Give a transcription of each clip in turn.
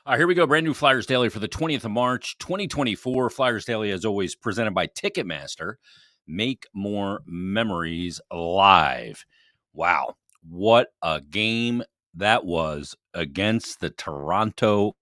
All right, here we go. Brand new Flyers Daily for the 20th of March, 2024. Flyers Daily, as always, presented by Ticketmaster. Make more memories live. Wow. What a game that was against the Toronto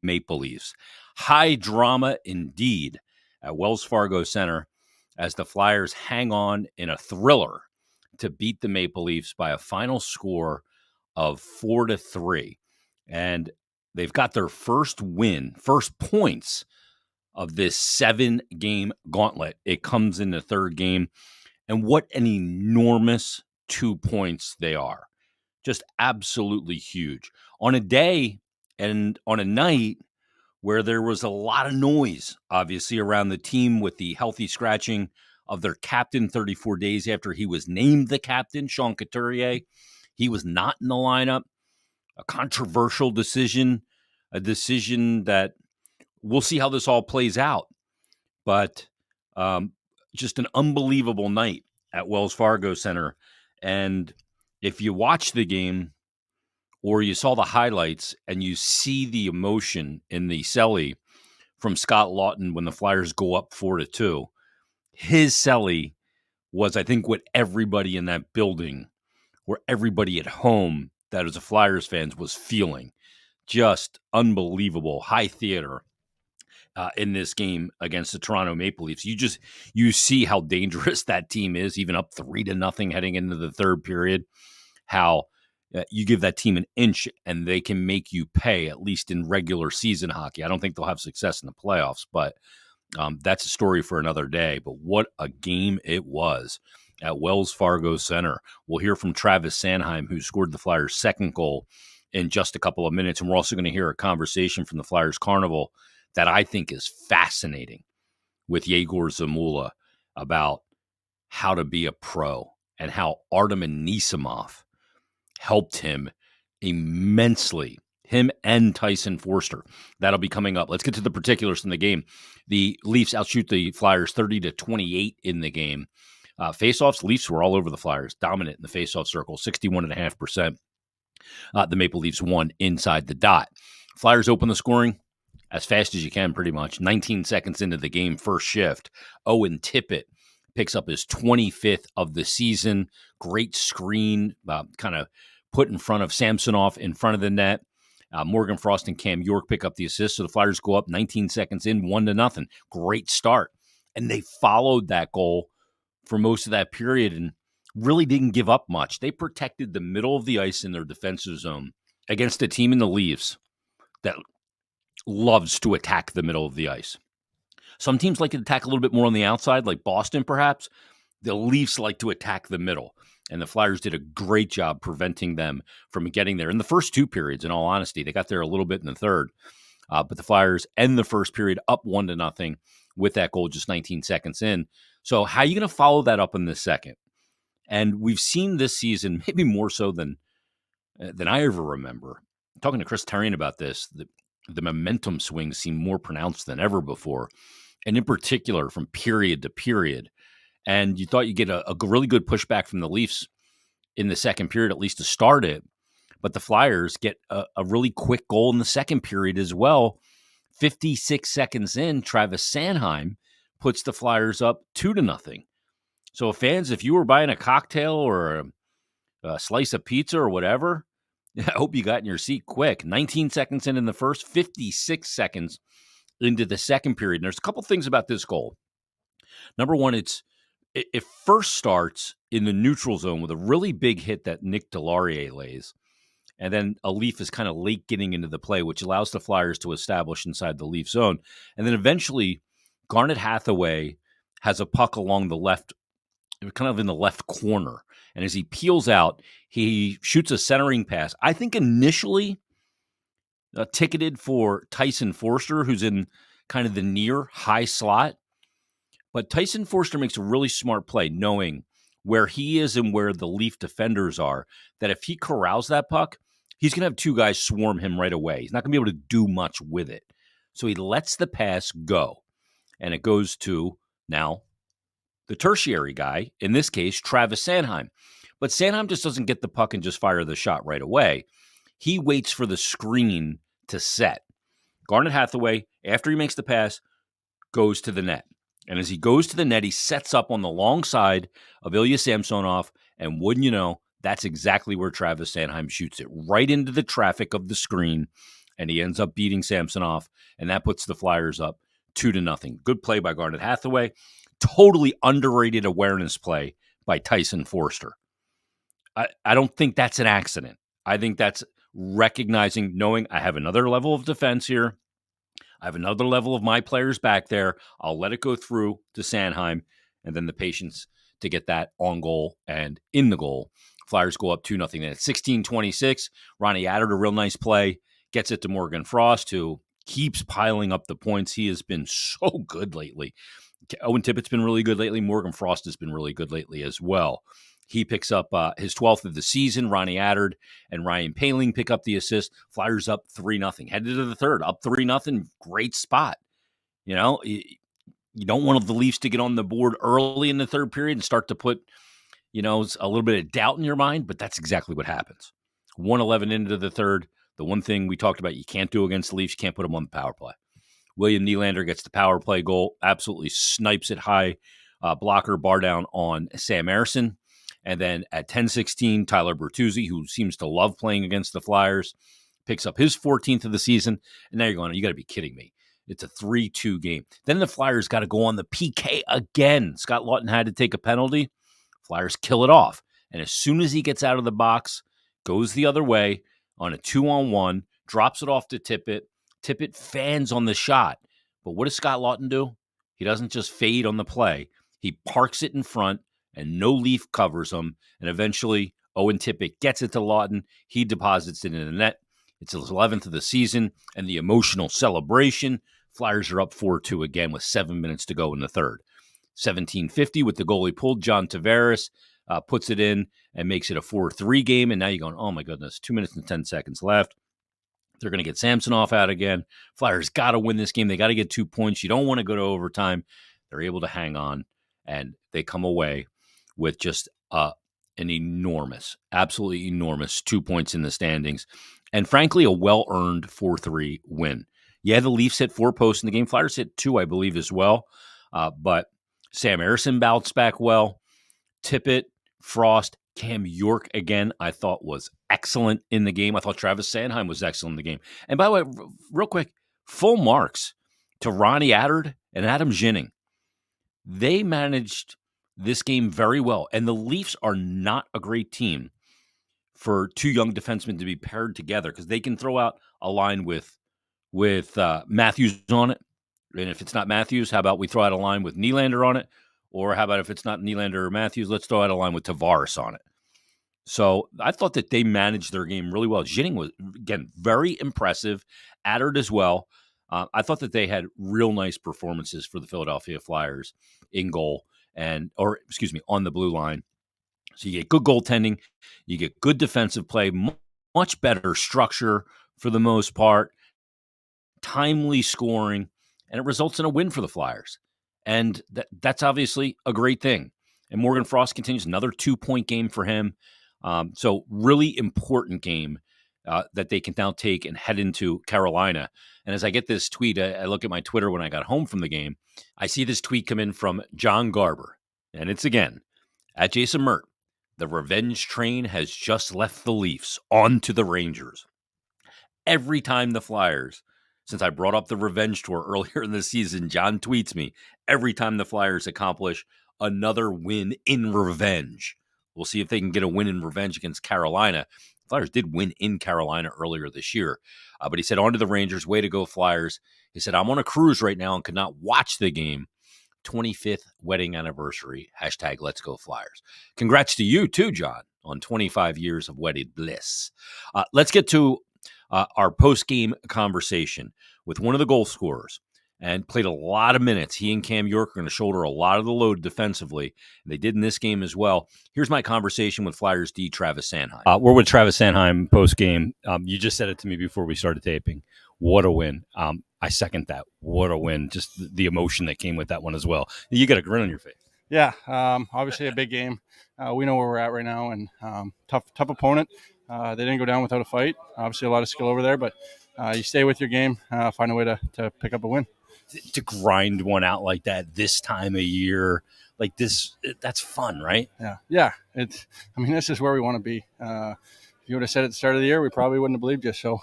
Maple Leafs. High drama indeed at Wells Fargo Center as the Flyers hang on in a thriller to beat the Maple Leafs by a final score of 4-3. And they've got their first points of this 7-game gauntlet. It comes in the third game. And what an enormous 2 points they are. Just absolutely huge. On a day and on a night where there was a lot of noise, obviously, around the team with the healthy scratching of their captain 34 days after he was named the captain, Sean Couturier. He was not in the lineup. A controversial decision, a decision that we'll see how this all plays out. But just an unbelievable night at Wells Fargo Center. And if you watch the game or you saw the highlights and you see the emotion in the celly from Scott Lawton when the Flyers go up 4-2, his celly was, I think, what everybody in that building or everybody at home that as a Flyers fans was feeling. Just unbelievable high theater in this game against the Toronto Maple Leafs. You see how dangerous that team is, even up 3-0 heading into the third period. How you give that team an inch and they can make you pay, at least in regular season hockey. I don't think they'll have success in the playoffs, but that's a story for another day. But what a game it was at Wells Fargo Center. We'll hear from Travis Sanheim, who scored the Flyers' second goal in just a couple of minutes. And we're also going to hear a conversation from the Flyers Carnival that I think is fascinating with Egor Zamula about how to be a pro and how Artem Anisimov helped him immensely, him and Tyson Foerster. That'll be coming up. Let's get to the particulars in the game. The Leafs outshoot the Flyers 30-28 in the game. Faceoffs, Leafs were all over the Flyers, dominant in the faceoff circle, 61.5%. The Maple Leafs won inside the dot. Flyers open the scoring as fast as you can, pretty much. 19 seconds into the game, first shift. Owen Tippett picks up his 25th of the season. Great screen, kind of put in front of Samsonov in front of the net. Morgan Frost and Cam York pick up the assist, so the Flyers go up 19 seconds in, 1-0. Great start. And they followed that goal for most of that period and really didn't give up much. They protected the middle of the ice in their defensive zone against a team in the Leafs that loves to attack the middle of the ice. Some teams like to attack a little bit more on the outside, like Boston perhaps. The Leafs like to attack the middle, and the Flyers did a great job preventing them from getting there. In the first two periods, in all honesty, they got there a little bit in the third, but the Flyers end the first period up 1-0 with that goal just 19 seconds in. So how are you going to follow that up in the second? And we've seen this season, maybe more so than I ever remember. I'm talking to Chris Terrian about this. The momentum swings seem more pronounced than ever before, and in particular from period to period. And you thought you'd get a really good pushback from the Leafs in the second period, at least to start it. But the Flyers get a really quick goal in the second period as well. 56 seconds in, Travis Sanheim puts the Flyers up 2-0. So fans, if you were buying a cocktail or a slice of pizza or whatever, I hope you got in your seat quick. 19 seconds in the first, 56 seconds into the second period. And there's a couple things about this goal. Number one, it first starts in the neutral zone with a really big hit that Nick Delarier lays. And then a Leaf is kind of late getting into the play, which allows the Flyers to establish inside the Leaf zone. And then eventually, Garnet Hathaway has a puck along the left, kind of in the left corner. And as he peels out, he shoots a centering pass. I think initially ticketed for Tyson Foerster, who's in kind of the near high slot. But Tyson Foerster makes a really smart play, knowing where he is and where the Leaf defenders are, that if he corrals that puck, he's going to have two guys swarm him right away. He's not going to be able to do much with it. So he lets the pass go. And it goes to, now, the tertiary guy, in this case, Travis Sanheim. But Sanheim just doesn't get the puck and just fire the shot right away. He waits for the screen to set. Garnet Hathaway, after he makes the pass, goes to the net. And as he goes to the net, he sets up on the long side of Ilya Samsonov. And wouldn't you know, that's exactly where Travis Sanheim shoots it, right into the traffic of the screen. And he ends up beating Samsonov. And that puts the Flyers up 2-0. Good play by Garnet Hathaway. Totally underrated awareness play by Tyson Forster. I don't think that's an accident. I think that's recognizing, knowing I have another level of defense here. I have another level of my players back there. I'll let it go through to Sanheim, and then the patience to get that on goal and in the goal. Flyers go up 2-0. And at 16:26, Ronnie added a real nice play, gets it to Morgan Frost, who keeps piling up the points. He has been so good lately. Owen Tippett's been really good lately. Morgan Frost has been really good lately as well. He picks up his 12th of the season. Ronnie Attard and Ryan Poehling pick up the assist. Flyers up 3-0. Headed to the third, up 3-0. Great spot. You know, you don't want the Leafs to get on the board early in the third period and start to put, a little bit of doubt in your mind, but that's exactly what happens. 1:11 into the third. The one thing we talked about you can't do against the Leafs, you can't put them on the power play. William Nylander gets the power play goal, absolutely snipes it high, blocker bar down on Sam Ersson. And then at 10:16, Tyler Bertuzzi, who seems to love playing against the Flyers, picks up his 14th of the season. And now you're going, you got to be kidding me. It's a 3-2 game. Then the Flyers got to go on the PK again. Scott Lawton had to take a penalty. Flyers kill it off. And as soon as he gets out of the box, goes the other way on a 2-on-1, drops it off to Tippett. Tippett fans on the shot. But what does Scott Lawton do? He doesn't just fade on the play. He parks it in front, and no Leaf covers him. And eventually, Owen Tippett gets it to Lawton. He deposits it in the net. It's his 11th of the season, and the emotional celebration. Flyers are up 4-2 again with 7 minutes to go in the third. 17:50 with the goalie pulled. John Tavares puts it in and makes it a 4-3 game. And now you're going, oh my goodness, 2 minutes and 10 seconds left. They're going to get Samsonov out again. Flyers got to win this game. They got to get 2 points. You don't want to go to overtime. They're able to hang on, and they come away with just an enormous, absolutely enormous 2 points in the standings. And frankly, a well-earned 4-3 win. Yeah, the Leafs hit 4 posts in the game. Flyers hit 2, I believe, as well. But Sam Ersson bounced back well. Tippett, Frost, Cam York, again, I thought was excellent in the game. I thought Travis Sanheim was excellent in the game. And by the way, real quick, full marks to Ronnie Attard and Adam Ginning. They managed this game very well. And the Leafs are not a great team for 2 young defensemen to be paired together because they can throw out a line with Matthews on it. And if it's not Matthews, how about we throw out a line with Nylander on it? Or how about if it's not Nylander or Matthews, let's throw out a line with Tavares on it. So I thought that they managed their game really well. Ginning was, again, very impressive. Attard as well. I thought that they had real nice performances for the Philadelphia Flyers in goal on the blue line. So you get good goaltending. You get good defensive play, much better structure for the most part, timely scoring, and it results in a win for the Flyers. And that's obviously a great thing. And Morgan Frost continues another 2-point game for him. So really important game that they can now take and head into Carolina. And as I get this tweet, I look at my Twitter when I got home from the game. I see this tweet come in from John Garber. And it's again, at Jason Myrtetus. The revenge train has just left the Leafs on to the Rangers. Every time the Flyers, since I brought up the revenge tour earlier in the season, John tweets me, every time the Flyers accomplish another win in revenge. We'll see if they can get a win in revenge against Carolina. The Flyers did win in Carolina earlier this year. But he said, on to the Rangers, way to go, Flyers. He said, I'm on a cruise right now and could not watch the game. 25th wedding anniversary, # Let's Go Flyers. Congrats to you too, John, on 25 years of wedded bliss. Let's get to our post-game conversation with one of the goal scorers and played a lot of minutes. He and Cam York are going to shoulder a lot of the load defensively. And they did in this game as well. Here's my conversation with Flyers D, Travis Sanheim. We're with Travis Sanheim post-game. You just said it to me before we started taping. What a win. I second that. What a win. Just the emotion that came with that one as well. You got a grin on your face. Yeah, obviously a big game. We know where we're at right now, and tough opponent. They didn't go down without a fight. Obviously a lot of skill over there, but you stay with your game, find a way to pick up a win. To grind one out like that this time of year, like this, that's fun, right? Yeah. This is where we want to be. If you would have said at the start of the year, we probably wouldn't have believed you. So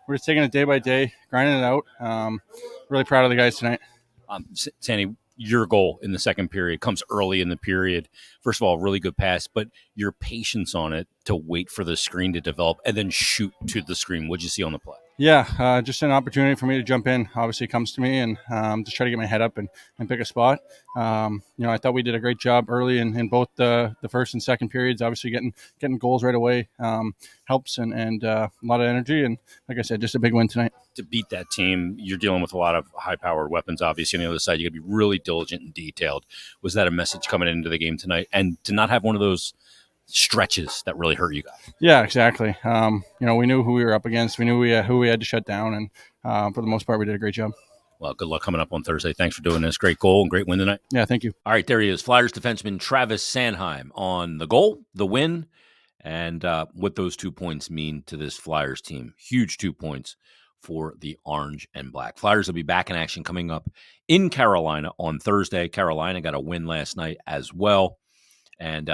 we're just taking it day by day, grinding it out. Really proud of the guys tonight. Sandy, your goal in the second period comes early in the period. First of all, really good pass, but your patience on it to wait for the screen to develop and then shoot to the screen. What'd you see on the play? Yeah, just an opportunity for me to jump in. Obviously, comes to me and just try to get my head up and pick a spot. I thought we did a great job early in both the first and second periods. Obviously, getting goals right away helps and a lot of energy. And like I said, just a big win tonight. To beat that team, you're dealing with a lot of high-powered weapons. Obviously, on the other side, you got to be really diligent and detailed. Was that a message coming into the game tonight? And to not have one of those stretches that really hurt you guys? Yeah, exactly. We knew who we were up against. We knew who we had to shut down, and for the most part, we did a great job. Well, good luck coming up on Thursday. Thanks for doing this. Great goal and great win tonight. Yeah, thank you. All right, there he is. Flyers defenseman Travis Sanheim on the goal, the win, and what those 2 points mean to this Flyers team. Huge 2 points for the orange and black. Flyers will be back in action coming up in Carolina on Thursday. Carolina got a win last night as well, and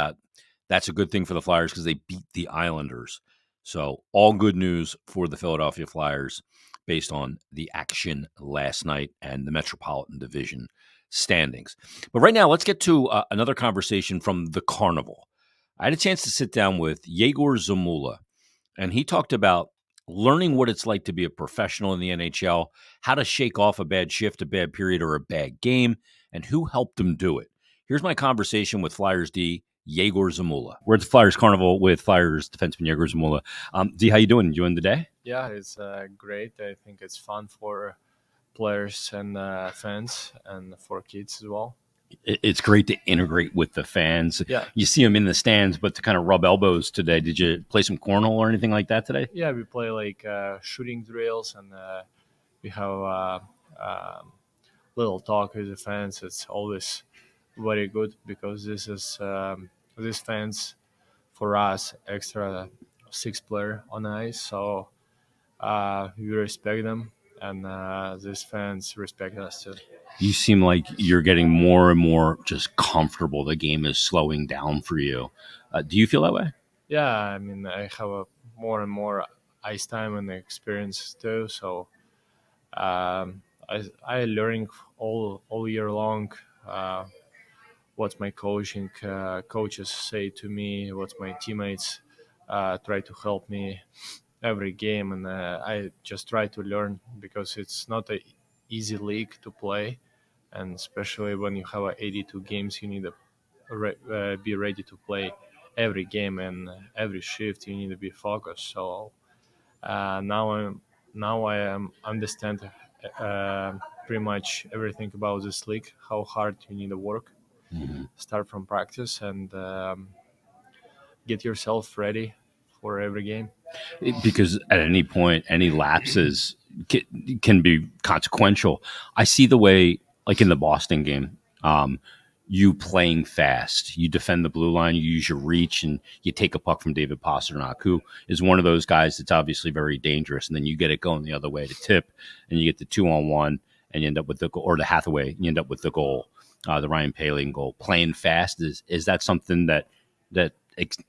that's a good thing for the Flyers because they beat the Islanders. So all good news for the Philadelphia Flyers based on the action last night and the Metropolitan Division standings. But right now, let's get to another conversation from the Carnival. I had a chance to sit down with Egor Zamula, and he talked about learning what it's like to be a professional in the NHL, how to shake off a bad shift, a bad period, or a bad game, and who helped him do it. Here's my conversation with Flyers D, Egor Zamula. We're at the Flyers Carnival with Flyers defenseman Egor Zamula. D, how you doing? Enjoying the day? Yeah, it's great. I think it's fun for players and fans and for kids as well. It's great to integrate with the fans. Yeah. You see them in the stands, but to kind of rub elbows today. Did you play some cornhole or anything like that today? Yeah, we play like shooting drills and we have little talk with the fans. It's always very good because this is these fans for us extra 6 player on ice, so we respect them and these fans respect us too. You seem like you're getting more and more just comfortable. The game is slowing down for you. Do you feel that way? Yeah, I mean, I have a more and more ice time and experience too. So I learning all year long what my coaches say to me, what my teammates try to help me every game, and I just try to learn because it's not a easy league to play, and especially when you have 82 games, you need to be ready to play every game and every shift. You need to be focused. So now I am understand pretty much everything about this league, how hard you need to work. Start from practice and get yourself ready for every game. Because at any point, any lapses can be consequential. I see the way, like in the Boston game, you playing fast, you defend the blue line, you use your reach, and you take a puck from David Pastrnak, who is one of those guys that's obviously very dangerous. And then you get it going the other way to tip, and you get the 2-on-1, and you end up with the goal, or the Hathaway, you end up with the goal, the Ryan Poehling goal. Playing fast is that something that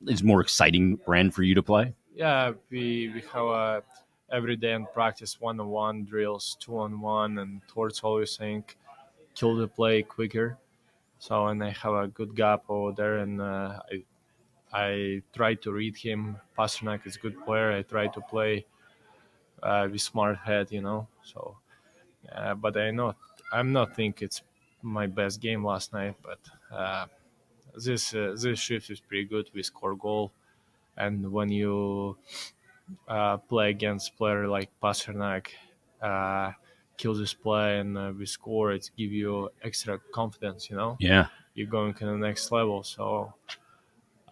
is more exciting brand for you to play? Yeah, we have every day in practice 1-on-1 drills, 2-on-1, and towards always saying kill the play quicker. So and I have a good gap over there, and I try to read him. Pasternak is a good player. I try to play with smart head. So, but I'm not think it's my best game last night, but this shift is pretty good. We score goal, and when you play against player like Pasternak, kill this play and we score, it give you extra confidence. Yeah. You're going to the next level. So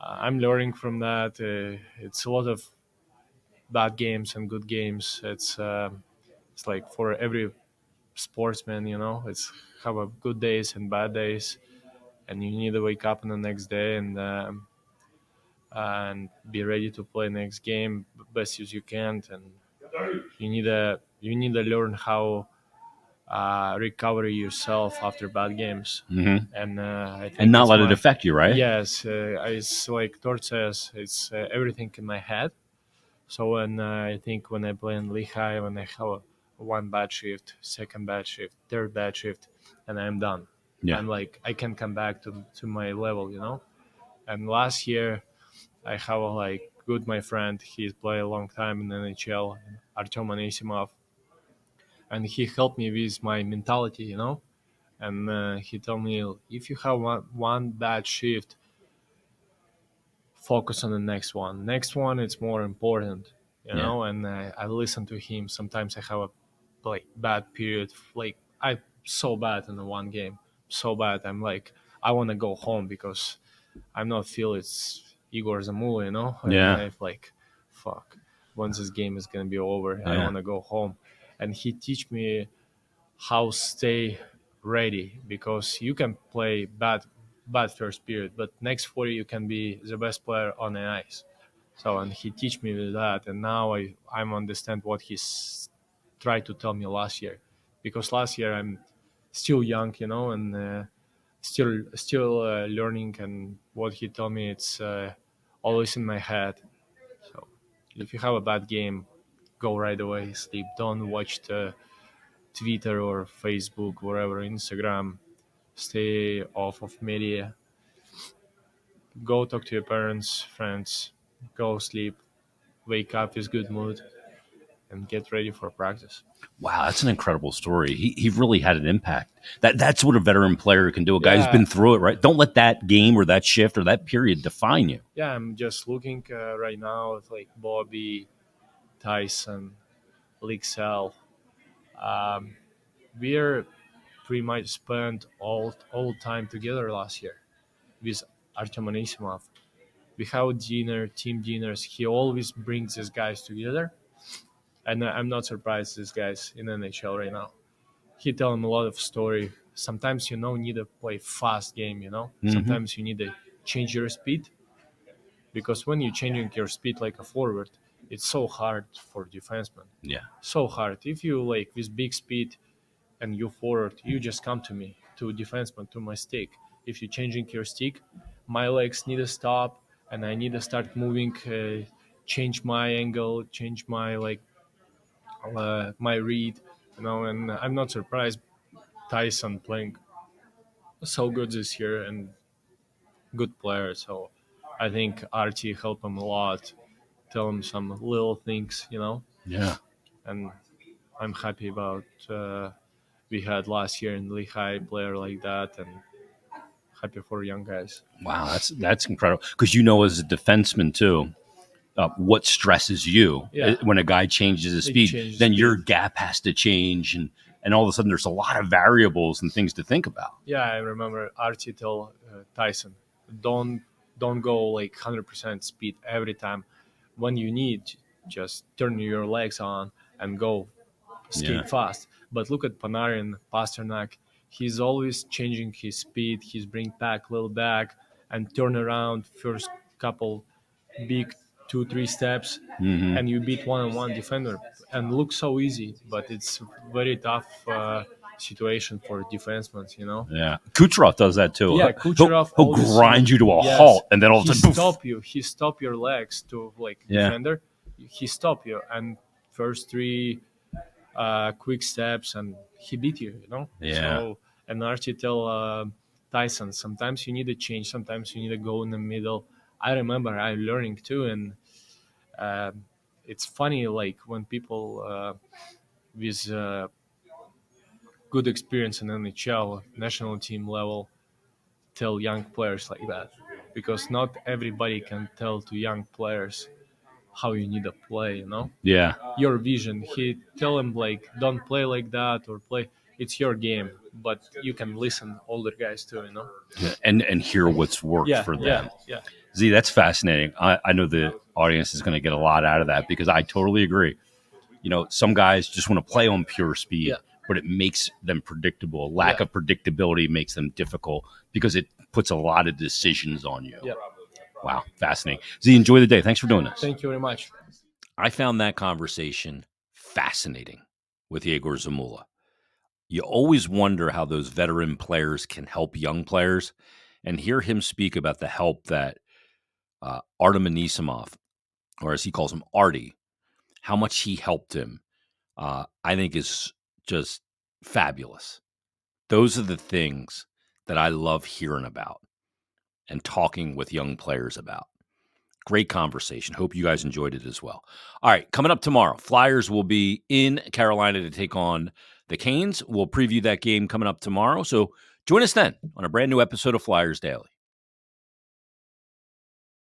I'm learning from that. It's a lot of bad games and good games. It's like for every sportsman, it's have a good days and bad days, and you need to wake up on the next day and be ready to play next game best as you can, and You need to learn how recover yourself after bad games, and I think And not it's let it affect you, right? Yes, it's like Tort says, it's everything in my head. So I think when I play in Lehigh, when I have one bad shift, second bad shift, third bad shift, and I'm done. Yeah. I'm like, I can come back to my level, you know. And last year, I have like good my friend. He's played a long time in the NHL, Artem Anisimov, and he helped me with my mentality, you know. And he told me, if you have one bad shift, focus on the next one. Next one, it's more important, you know. And I listen to him. Sometimes I have a like bad period. Like I so bad in the one game, so bad. I'm like, I want to go home because I'm not feel it's Egor Zamula, you know. And Yeah. I'm like, fuck. Once this game is gonna be over, I Yeah. want to go home. And he teach me how stay ready, because you can play bad first period, but next 40 you can be the best player on the ice. So and he teach me that, and now I'm understand what he's tried to tell me last year, because last year I'm still young, you know, and still learning, and what he told me, it's always in my head. So if you have a bad game, go right away, sleep, don't watch the Twitter or Facebook, wherever, Instagram. Stay off of media. Go talk to your parents, friends. Go sleep. Wake up with good mood and get ready for practice. Wow, that's an incredible story. He really had an impact. That's what a veteran player can do. A guy who's Yeah. been through it, right? Don't let that game or that shift or that period define you. Yeah, I'm just looking right now at like Bobby, Tyson, Lixel. We're pretty much spent all time together last year with Artem Anisimov. We have team dinners. He always brings these guys together, and I'm not surprised these guys in NHL right now. He tell them a lot of story. Sometimes you need to play fast game. Sometimes you need to change your speed, because when you're changing your speed like a forward, it's so hard for defenseman. Yeah. So hard. If you like with big speed and you forward, you just come to me, to defenseman, to my stick. If you're changing your stick, my legs need to stop, and I need to start moving, change my angle, change my my read, And I'm not surprised Tyson playing so good this year and good player. So I think Archie helped him a lot, tell him some little things. Yeah. And I'm happy about we had last year in Lehigh player like that, and happy for young guys. Wow, that's incredible. Because as a defenseman too, what stresses you when a guy changes his speed, then your gap has to change, and all of a sudden there's a lot of variables and things to think about. Yeah, I remember Archie tell Tyson, don't go like 100% speed every time. When you need, just turn your legs on and go skate fast. But look at Panarin, Pasternak. He's always changing his speed. He's bring back, little back, and turn around first couple big 2-3 steps, and you beat one-on-one defender. And looks so easy, but it's very tough situation for defensemen. Yeah, Kucherov does that too. Yeah, Kucherov he'll grind you to a halt, and then all of a sudden, stop you. He stop your legs to defender. He stop you, and first 3 quick steps, and he beat you. Yeah. So, and Archie tell Tyson, sometimes you need to change, sometimes you need to go in the middle. I remember I learning too, and it's funny, like when people with good experience in NHL national team level tell young players like that, because not everybody can tell to young players how you need to play. Yeah. Your vision. He tell them like, don't play like that, or play. It's your game, but you can listen older guys too. Yeah, and hear what's worked for them. Yeah. Z, that's fascinating. I know the audience is going to get a lot out of that, because I totally agree. Some guys just want to play on pure speed, but it makes them predictable. Lack of predictability makes them difficult, because it puts a lot of decisions on you. Yeah. Wow, fascinating. Z, enjoy the day. Thanks for doing this. Thank you very much. I found that conversation fascinating with Egor Zamula. You always wonder how those veteran players can help young players, and hear him speak about the help that Artem Anisimov, or as he calls him, Artie, how much he helped him, I think is just fabulous. Those are the things that I love hearing about and talking with young players about. Great conversation. Hope you guys enjoyed it as well. All right, coming up tomorrow, Flyers will be in Carolina to take on the Canes. We'll preview that game coming up tomorrow. So join us then on a brand new episode of Flyers Daily.